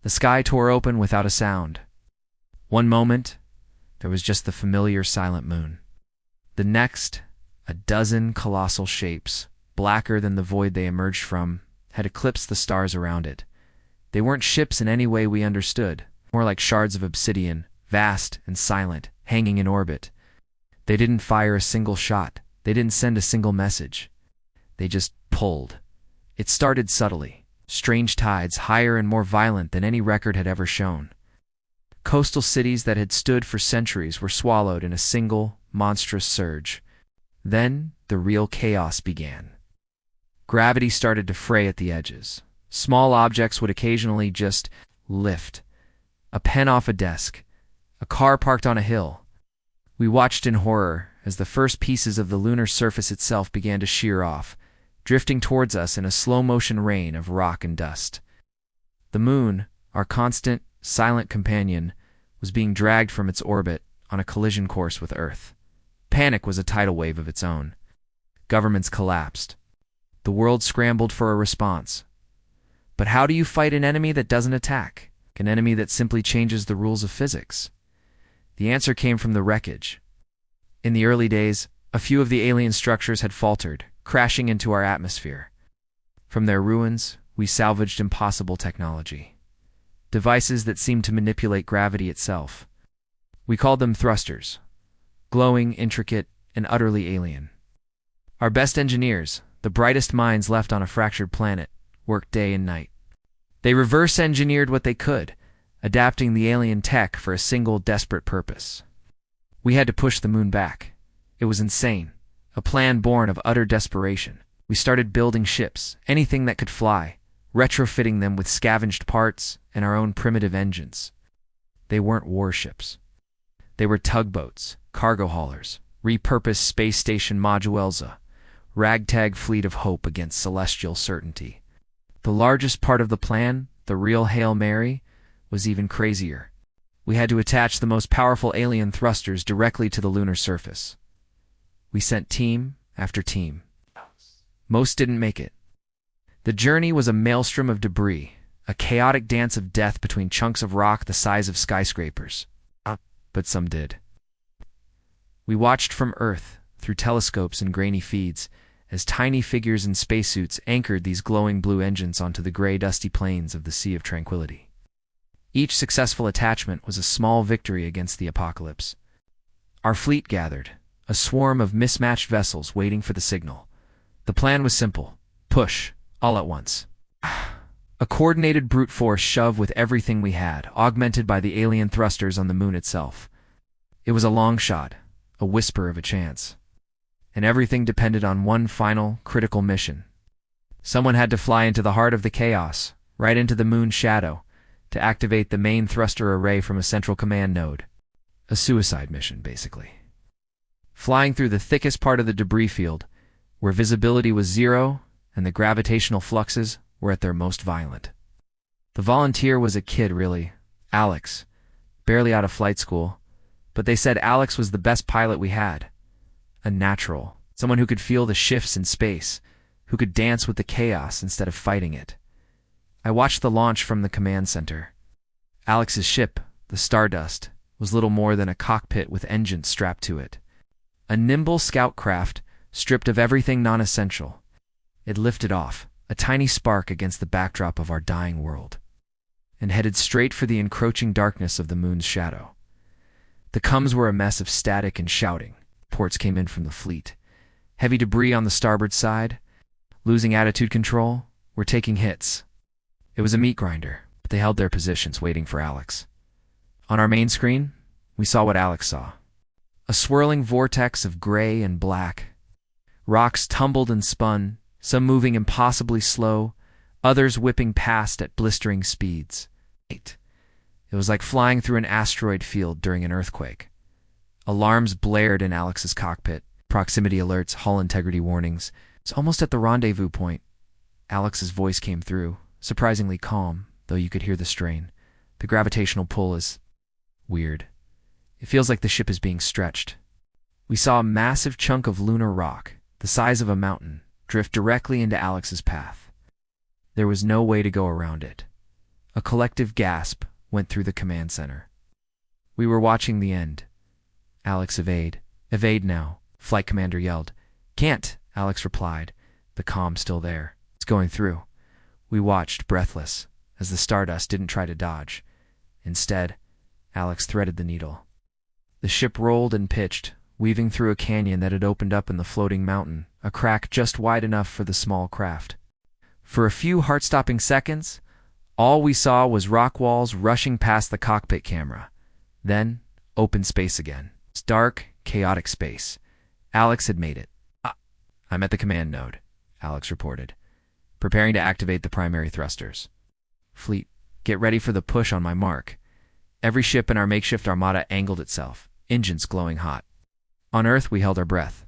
The sky tore open without a sound. One moment, there was just the familiar silent moon. The next, a dozen colossal shapes, blacker than the void they emerged from, had eclipsed the stars around it. They weren't ships in any way we understood, more like shards of obsidian, vast and silent, hanging in orbit. They didn't fire a single shot. They didn't send a single message. They just pulled. It started subtly. Strange tides, higher and more violent than any record had ever shown. Coastal cities that had stood for centuries were swallowed in a single, monstrous surge. Then, the real chaos began. Gravity started to fray at the edges. Small objects would occasionally just lift. A pen off a desk. A car parked on a hill. We watched in horror as the first pieces of the lunar surface itself began to shear off, drifting towards us in a slow-motion rain of rock and dust. The moon, our constant, silent companion, was being dragged from its orbit on a collision course with Earth. Panic was a tidal wave of its own. Governments collapsed. The world scrambled for a response. But how do you fight an enemy that doesn't attack? An enemy that simply changes the rules of physics? The answer came from the wreckage. In the early days, a few of the alien structures had faltered, crashing into our atmosphere. From their ruins, we salvaged impossible technology. Devices that seemed to manipulate gravity itself. We called them thrusters. Glowing, intricate, and utterly alien. Our best engineers, the brightest minds left on a fractured planet, worked day and night. They reverse-engineered what they could, adapting the alien tech for a single desperate purpose. We had to push the moon back. It was insane, a plan born of utter desperation. We started building ships, anything that could fly, retrofitting them with scavenged parts and our own primitive engines. They weren't warships. They were tugboats, cargo haulers, repurposed space station modules, a ragtag fleet of hope against celestial certainty. The largest part of the plan, the real Hail Mary, was even crazier. We had to attach the most powerful alien thrusters directly to the lunar surface. We sent team after team. Most didn't make it. The journey was a maelstrom of debris, a chaotic dance of death between chunks of rock the size of skyscrapers. But some did. We watched from Earth, through telescopes and grainy feeds, as tiny figures in spacesuits anchored these glowing blue engines onto the gray, dusty plains of the Sea of Tranquility. Each successful attachment was a small victory against the apocalypse. Our fleet gathered, a swarm of mismatched vessels waiting for the signal. The plan was simple. Push, all at once. A coordinated brute force shove with everything we had, augmented by the alien thrusters on the moon itself. It was a long shot, a whisper of a chance. And everything depended on one final, critical mission. Someone had to fly into the heart of the chaos, right into the moon's shadow, to activate the main thruster array from a central command node. A suicide mission, basically. Flying through the thickest part of the debris field, where visibility was zero and the gravitational fluxes were at their most violent. The volunteer was a kid, really. Alex. Barely out of flight school. But they said Alex was the best pilot we had. A natural. Someone who could feel the shifts in space, who could dance with the chaos instead of fighting it. I watched the launch from the command center. Alex's ship, the Stardust, was little more than a cockpit with engines strapped to it. A nimble scout craft, stripped of everything non-essential. It lifted off, a tiny spark against the backdrop of our dying world, and headed straight for the encroaching darkness of the moon's shadow. The comms were a mess of static and shouting. Reports came in from the fleet. Heavy debris on the starboard side. Losing attitude control. We're taking hits. It was a meat grinder, but they held their positions waiting for Alex. On our main screen, we saw what Alex saw. A swirling vortex of gray and black. Rocks tumbled and spun, some moving impossibly slow, others whipping past at blistering speeds. It was like flying through an asteroid field during an earthquake. Alarms blared in Alex's cockpit, proximity alerts, hull integrity warnings. It's almost at the rendezvous point. Alex's voice came through, surprisingly calm, though you could hear the strain. The gravitational pull is weird. It feels like the ship is being stretched. We saw a massive chunk of lunar rock, the size of a mountain, drift directly into Alex's path. There was no way to go around it. A collective gasp went through the command center. We were watching the end. Alex, evade. Evade now, Flight Commander yelled. Can't, Alex replied, the comm still there. It's going through. We watched, breathless, as the stardust didn't try to dodge. Instead, Alex threaded the needle. The ship rolled and pitched, weaving through a canyon that had opened up in the floating mountain, a crack just wide enough for the small craft. For a few heart-stopping seconds, all we saw was rock walls rushing past the cockpit camera. Then, open space again. It's dark, chaotic space. Alex had made it. I'm at the command node, Alex reported, preparing to activate the primary thrusters. Fleet, get ready for the push on my mark. Every ship in our makeshift armada angled itself, engines glowing hot. On Earth, we held our breath.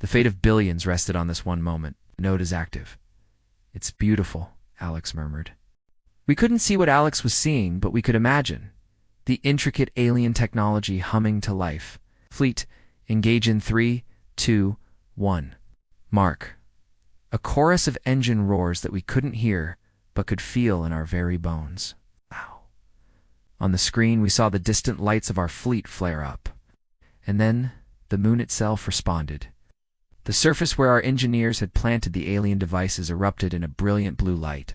The fate of billions rested on this one moment. The node is active. It's beautiful, Alex murmured. We couldn't see what Alex was seeing, but we could imagine. The intricate alien technology humming to life. Fleet, engage in 3, 2, 1. Mark. A chorus of engine roars that we couldn't hear, but could feel in our very bones. Wow. On the screen, we saw the distant lights of our fleet flare up. And then, the moon itself responded. The surface where our engineers had planted the alien devices erupted in a brilliant blue light.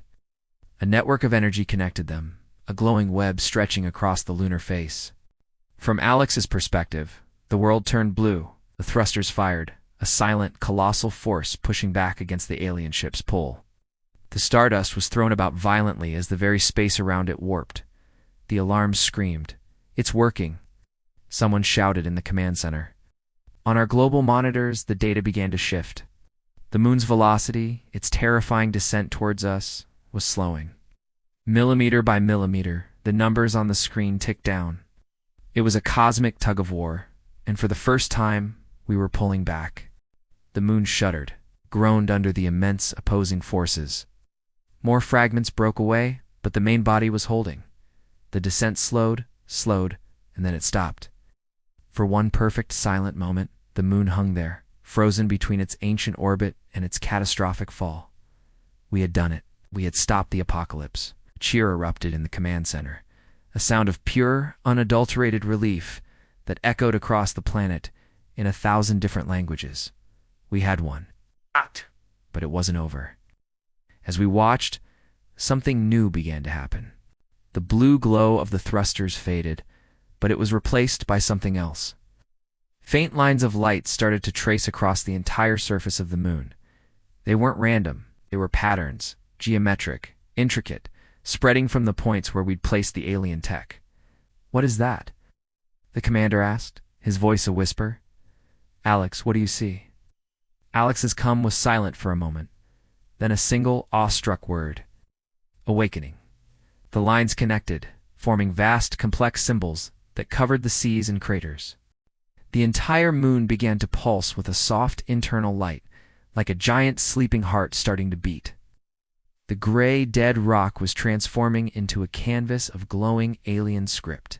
A network of energy connected them, a glowing web stretching across the lunar face. From Alex's perspective, the world turned blue, the thrusters fired, a silent, colossal force pushing back against the alien ship's pull. The stardust was thrown about violently as the very space around it warped. The alarms screamed, "It's working!" Someone shouted in the command center. On our global monitors, the data began to shift. The moon's velocity, its terrifying descent towards us, was slowing. Millimeter by millimeter, the numbers on the screen ticked down. It was a cosmic tug-of-war, and for the first time, we were pulling back. The moon shuddered, groaned under the immense opposing forces. More fragments broke away, but the main body was holding. The descent slowed, and then it stopped. For one perfect silent moment, the moon hung there, frozen between its ancient orbit and its catastrophic fall. We had done it. We had stopped the apocalypse. A cheer erupted in the command center, a sound of pure, unadulterated relief that echoed across the planet in 1,000 different languages. We had won. But it wasn't over. As we watched, something new began to happen. The blue glow of the thrusters faded, but it was replaced by something else. Faint lines of light started to trace across the entire surface of the moon. They weren't random. They were patterns, geometric, intricate, spreading from the points where we'd placed the alien tech. "What is that?" the commander asked, his voice a whisper. "Alex, what do you see?" Alex's cum was silent for a moment, then a single awestruck word. "Awakening." The lines connected, forming vast, complex symbols that covered the seas and craters. The entire moon began to pulse with a soft internal light, like a giant sleeping heart starting to beat. The gray, dead rock was transforming into a canvas of glowing alien script.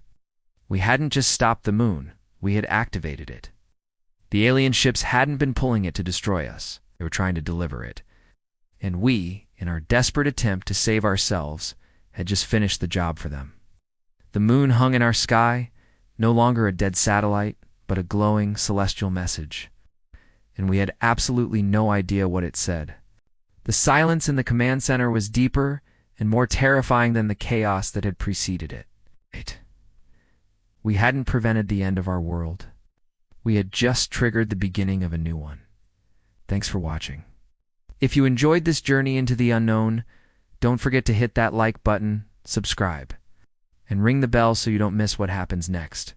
We hadn't just stopped the moon, we had activated it. The alien ships hadn't been pulling it to destroy us, they were trying to deliver it. And we, in our desperate attempt to save ourselves, had just finished the job for them. The moon hung in our sky, no longer a dead satellite, but a glowing celestial message. And we had absolutely no idea what it said. The silence in the command center was deeper and more terrifying than the chaos that had preceded it. We hadn't prevented the end of our world. We had just triggered the beginning of a new one. Thanks for watching. If you enjoyed this journey into the unknown, don't forget to hit that like button, subscribe, and ring the bell so you don't miss what happens next.